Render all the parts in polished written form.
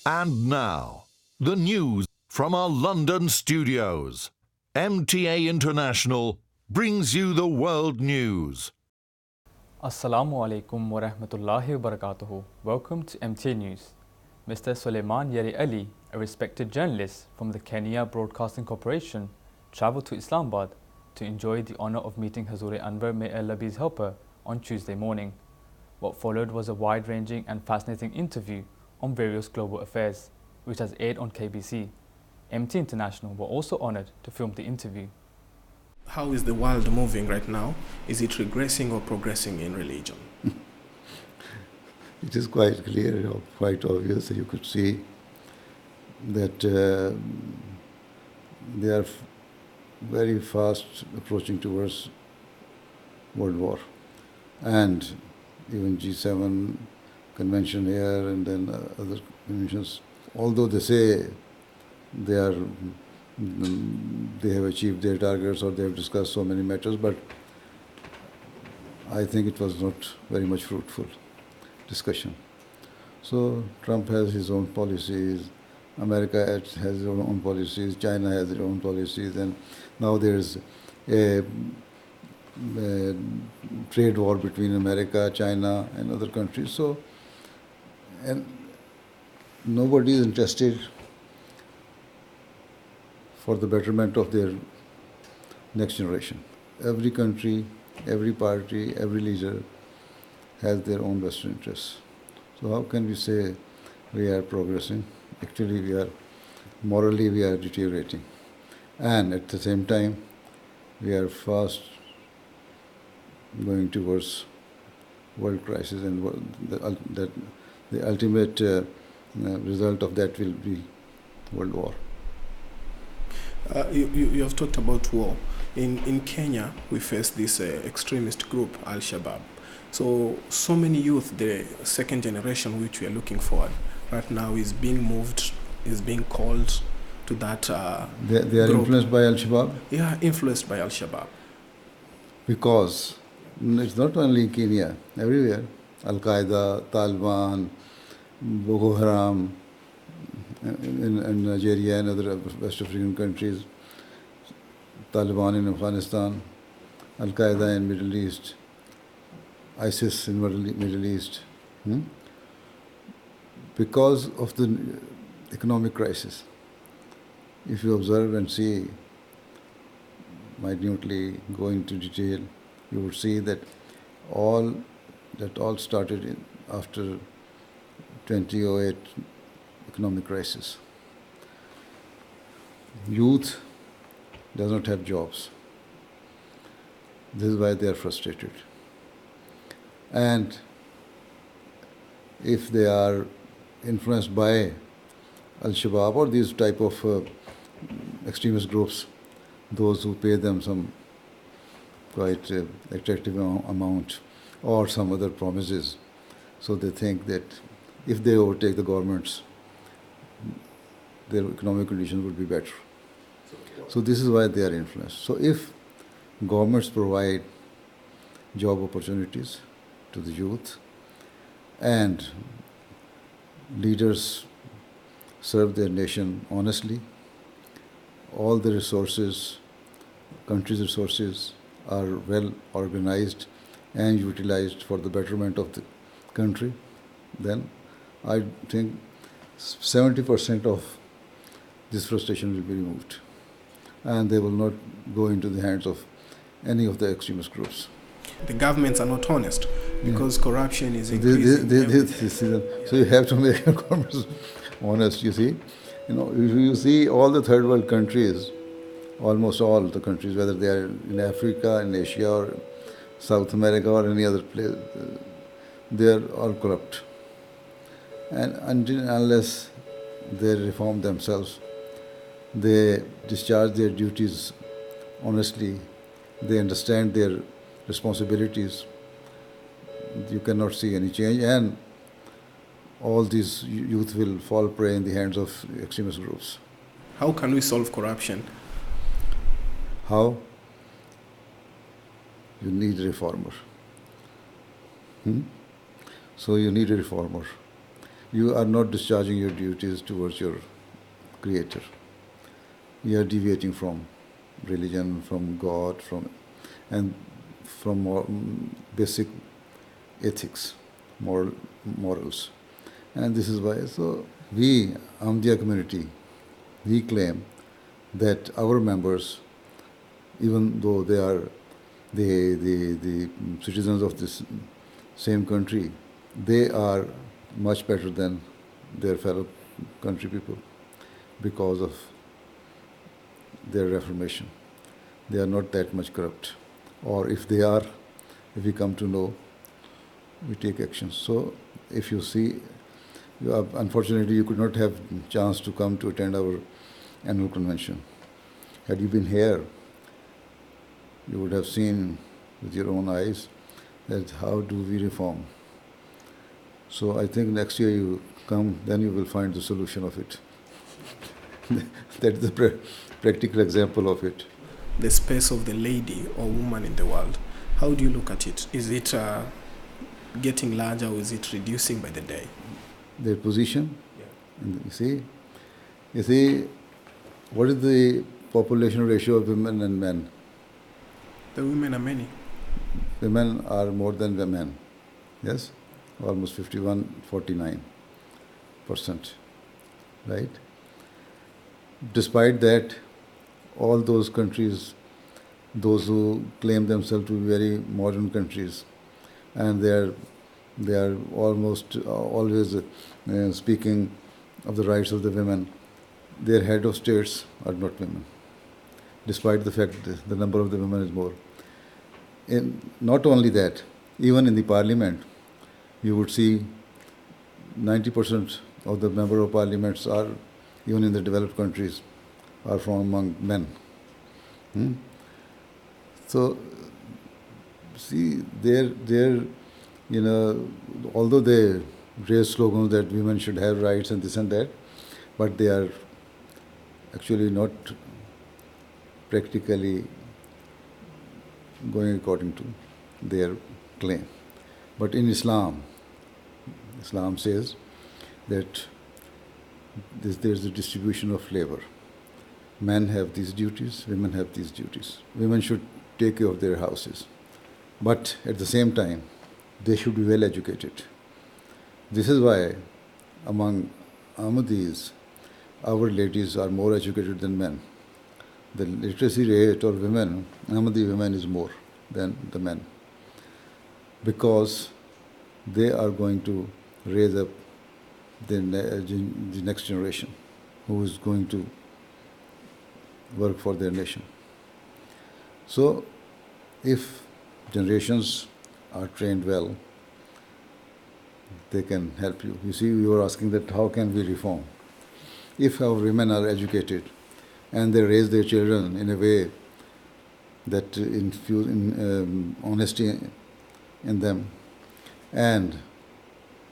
And now, the news from our London studios. MTA International brings you the world news. Assalamu alaikum wa rahmatullahi wa barakatuhu. Welcome to MTA News. Mr. Suleiman Yeri Ali, a respected journalist from the Kenya Broadcasting Corporation, travelled to Islamabad to enjoy the honour of meeting Huzoor Anwar, may Allah be his helper, on Tuesday morning. What followed was a wide-ranging and fascinating interview on various global affairs, which has aired on KBC. MT International were also honoured to film the interview. How is the world moving right now? Is it regressing or progressing in religion? It is quite clear, quite obvious. You could see that they are very fast approaching towards World War. And even G7 convention here and then other conventions, although they say they have achieved their targets or they have discussed so many matters, but I think it was not very much fruitful discussion. So Trump has his own policies, America has its own policies, China has its own policies, and now there's a trade war between America, China, and other countries. So, and nobody is interested for the betterment of their next generation. Every country, every party, every leader has their own vested interests. So how can we say we are progressing? Actually, morally we are deteriorating. And at the same time, we are fast going towards world crisis, and the ultimate result of that will be world war. You have talked about war. In Kenya, we face this extremist group, Al-Shabaab. So many youth, the second generation which we are looking for right now, is being moved, is being called to that They are group. influenced by Al-Shabaab? Yeah, influenced by Al-Shabaab. Because it's not only in Kenya, everywhere. Al-Qaeda, Taliban, Boko Haram, in Nigeria and other West African countries, Taliban in Afghanistan, Al-Qaeda in Middle East, ISIS in Middle East. Because of the economic crisis. If you observe and see, minutely go into detail, you would see that all started after 2008 economic crisis. Youth does not have jobs. This is why they are frustrated. And if they are influenced by Al-Shabaab or these type of extremist groups, those who pay them some quite attractive amount or some other promises, so they think that if they overtake the governments, their economic conditions would be better. So this is why they are influenced. So if governments provide job opportunities to the youth and leaders serve their nation honestly, all the resources, country's resources are well organized and utilized for the betterment of the country, then I think 70% of this frustration will be removed, and they will not go into the hands of any of the extremist groups. The governments are not honest because corruption is increasing. So you have to make your governments honest, you see. If you see all the third world countries, almost all the countries, whether they are in Africa, in Asia, or South America, or any other place, they are all corrupt. And unless they reform themselves, they discharge their duties honestly, they understand their responsibilities, you cannot see any change, and all these youth will fall prey in the hands of extremist groups. How can we solve corruption? How? You need a reformer. So you need a reformer. you are not discharging your duties towards your Creator. You are deviating from religion, from God, and from basic ethics, morals. And this is why, so we, Ahmadiyya community, we claim that our members, even though they are the citizens of this same country, they are much better than their fellow country people because of their reformation. They are not that much corrupt. Or if they are, if we come to know, we take action. So if you see, unfortunately you could not have chance to come to attend our annual convention. Had you been here, you would have seen with your own eyes that how do we reform. So I think next year you come, then you will find the solution of it. That is the practical example of it. The space of the lady or woman in the world, how do you look at it? Is it getting larger or is it reducing by the day? Their position, and you see, what is the population ratio of women and men? The women are many. Women are more than the men, yes? Almost 51-49%, right? Despite that, all those countries, those who claim themselves to be very modern countries, and they are almost always speaking of the rights of the women, their head of states are not women, despite the fact that the number of the women is more. Not only that, even in the parliament, you would see 90% of the member of parliaments are, even in the developed countries, are from among men. So, see, they're although they raise slogans that women should have rights and this and that, but they are actually not practically going according to their claim. But in Islam says that there's a distribution of labor. Men have these duties, women have these duties. Women should take care of their houses. But at the same time, they should be well educated. This is why among Ahmadis, our ladies are more educated than men. The literacy rate of women, Ahmadi women, is more than the men. Because they are going to raise up the next generation who is going to work for their nation. So, if generations are trained well, they can help you. You see, you were asking that how can we reform? If our women are educated and they raise their children in a way that infuse honesty in them and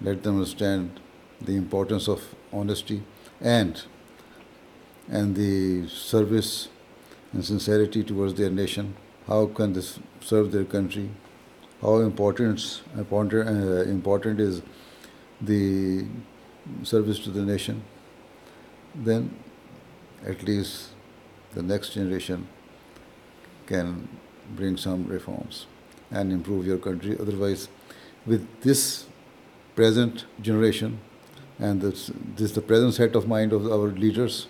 let them understand the importance of honesty and the service and sincerity towards their nation, how can they serve their country, how important is the service to the nation, then at least the next generation can bring some reforms and improve your country. Otherwise, with this present generation and the present set of mind of our leaders,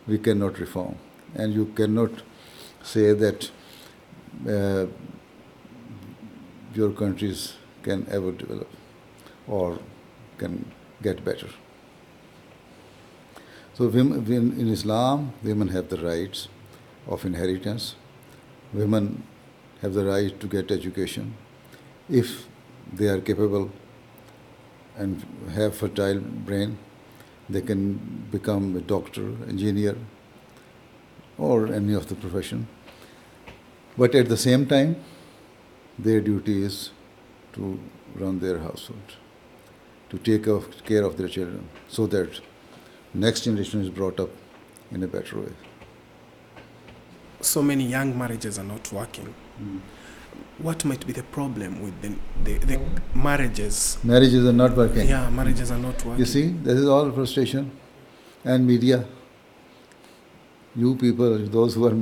we cannot reform. And you cannot say that your countries can ever develop or can get better. So in Islam, women have the rights of inheritance. Women have the right to get education if they are capable and have fertile brain. They can become a doctor, engineer, or any of the profession. But at the same time, their duty is to run their household, to take care of their children, so that next generation is brought up in a better way. So many young marriages are not working. what might be the problem with the marriages? Marriages are not working. Yeah, marriages are not working. You see, this is all frustration. And media. You people, those who are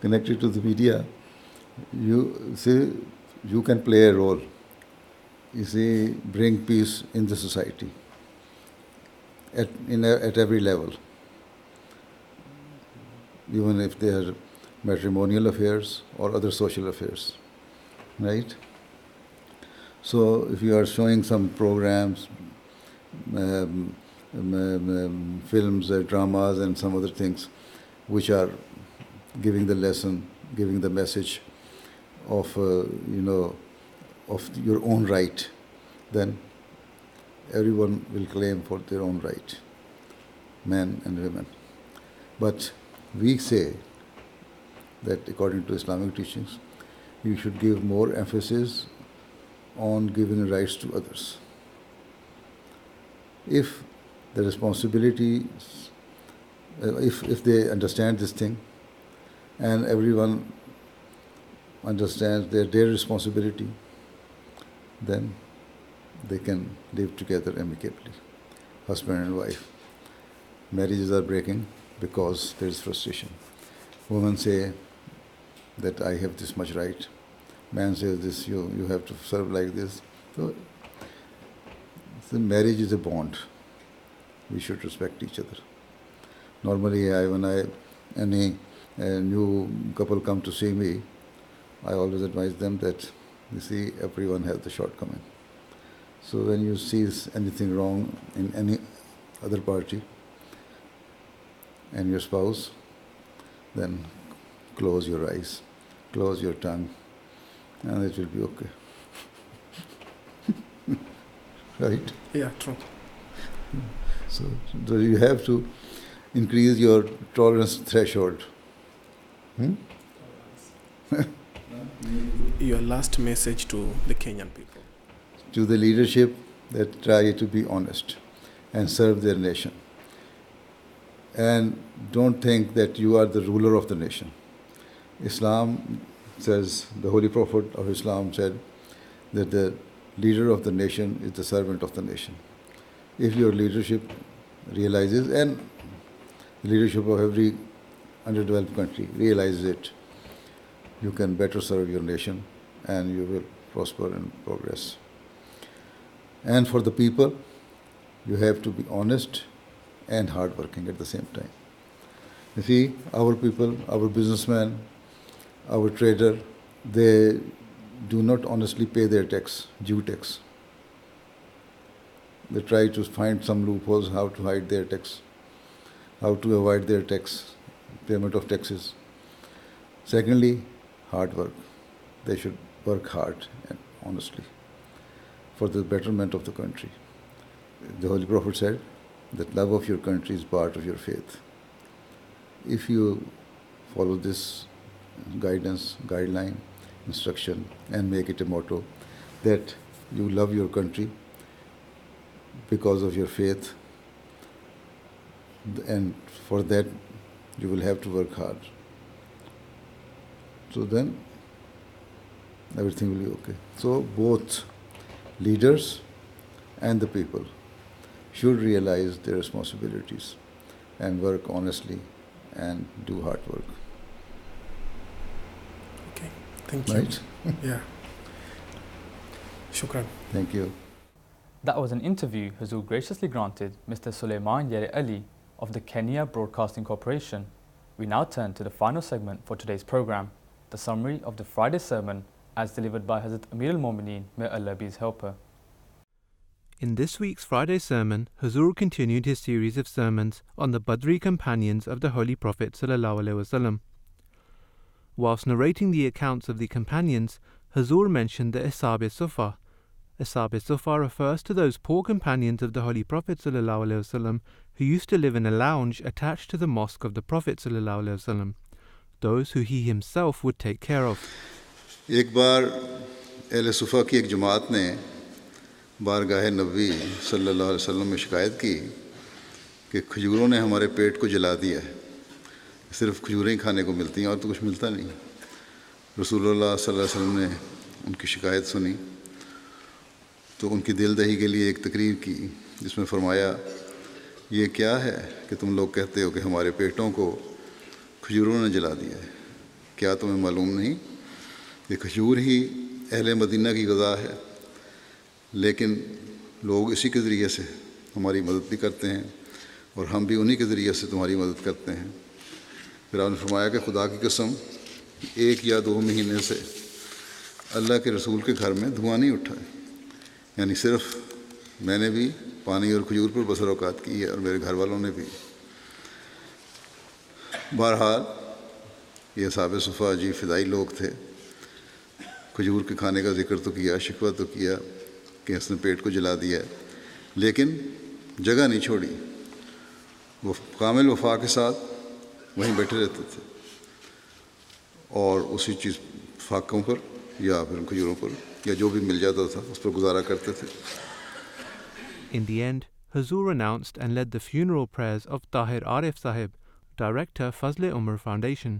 connected to the media, you see, you can play a role. You see, bring peace in the society at every level. Even if they are matrimonial affairs or other social affairs, right? So if you are showing some programs, films, dramas and some other things which are giving the lesson, giving the message of, of your own right, then everyone will claim for their own right, men and women. But we say that according to Islamic teachings, you should give more emphasis on giving rights to others. If the responsibility, if they understand this thing, and everyone understands their responsibility, then they can live together amicably, husband and wife. Marriages are breaking because there is frustration. Women say that I have this much right. Man says this, you have to serve like this. So marriage is a bond. We should respect each other. Normally, when any new couple come to see me, I always advise them that, you see, everyone has the shortcoming. So when you see anything wrong in any other party and your spouse, then close your eyes, close your tongue, and it will be okay. Right? Yeah, true. So you have to increase your tolerance threshold. Your last message to the Kenyan people? To the leadership that try to be honest and serve their nation. And don't think that you are the ruler of the nation. Islam says, the Holy Prophet of Islam said that the leader of the nation is the servant of the nation. If your leadership realizes, and the leadership of every underdeveloped country realizes it, you can better serve your nation and you will prosper and progress. And for the people, you have to be honest and hardworking at the same time. You see, our people, our businessmen, our trader, they do not honestly pay their tax, due tax. They try to find some loopholes how to hide their tax, how to avoid their tax, payment of taxes. Secondly, hard work. They should work hard and honestly for the betterment of the country. The Holy Prophet said that love of your country is part of your faith. If you follow this guidance, guideline, instruction, and make it a motto that you love your country because of your faith, and for that you will have to work hard. So then everything will be okay. So both leaders and the people should realize their responsibilities and work honestly and do hard work. Okay, thank you. Right? Yeah. Shukran. Thank you. That was an interview Huzoor graciously granted Mr. Sulaiman Yere Ali of the Kenya Broadcasting Corporation. We now turn to the final segment for today's program, the summary of the Friday sermon as delivered by Hazrat Amir al-Mu'mineen, may Allah be his helper. In this week's Friday sermon, Huzoor continued his series of sermons on the Badri companions of the Holy Prophet ﷺ. Whilst narrating the accounts of the companions, Huzoor mentioned the Ashab-e-Sufa. Ashab-e-Sufa refers to those poor companions of the Holy Prophet ﷺ who used to live in a lounge attached to the mosque of the Prophet ﷺ, those who he himself would take care of. एक बार अहले सुफ़ा की एक जमात ने बारगाह नबी सल्लल्लाहु अलैहि वसल्लम में शिकायत की कि खजूरों ने हमारे पेट को जला दिया है, सिर्फ खजूरें ही खाने को मिलती हैं और तो कुछ मिलता नहीं। رسول اللہ صلی اللہ علیہ وسلم نے ان کی شکایت سنی تو ان کی دل دہی کے لیے ایک تقریر کی جس میں فرمایا یہ کیا ہے کہ تم لوگ کہتے ہو کہ ہمارے پیٹوں کو کھجوروں نے جلا دیا ہے، کیا تمہیں معلوم نہیں کہ کھجور ہی اہل مدینہ کی غذا ہے، لیکن لوگ اسی کے ذریعے سے ہماری مدد بھی کرتے ہیں اور ہم بھی انہی کے ذریعے سے تمہاری مدد کرتے ہیں۔ پھر آپ نے فرمایا کہ خدا کی قسم 1 یا 2 مہینے سے اللہ کے رسول کے گھر میں دھواں نہیں اٹھا ہے، یعنی صرف میں نے بھی پانی اور کھجور پر بسر اوقات کی ہے اور میرے گھر والوں نے بھی۔ بہرحال یہ اصحاب صفا عجیب فدائی لوگ تھے، کھجور کے کھانے کا ذکر تو کیا، شکوہ تو کیا کہ اس نے پیٹ کو جلا دیا ہے، لیکن جگہ نہیں چھوڑی، وہ کامل وفا کے ساتھ وہیں بیٹھے رہتے تھے اور اسی چیز فاقوں پر یا پھر کھجوروں پر یا جو بھی مل جاتا تھا اس پر گزارا کرتے تھے۔ In the end, Huzoor announced and led the funeral prayers of Tahir Arif Sahib, Director Fazle Umar Foundation.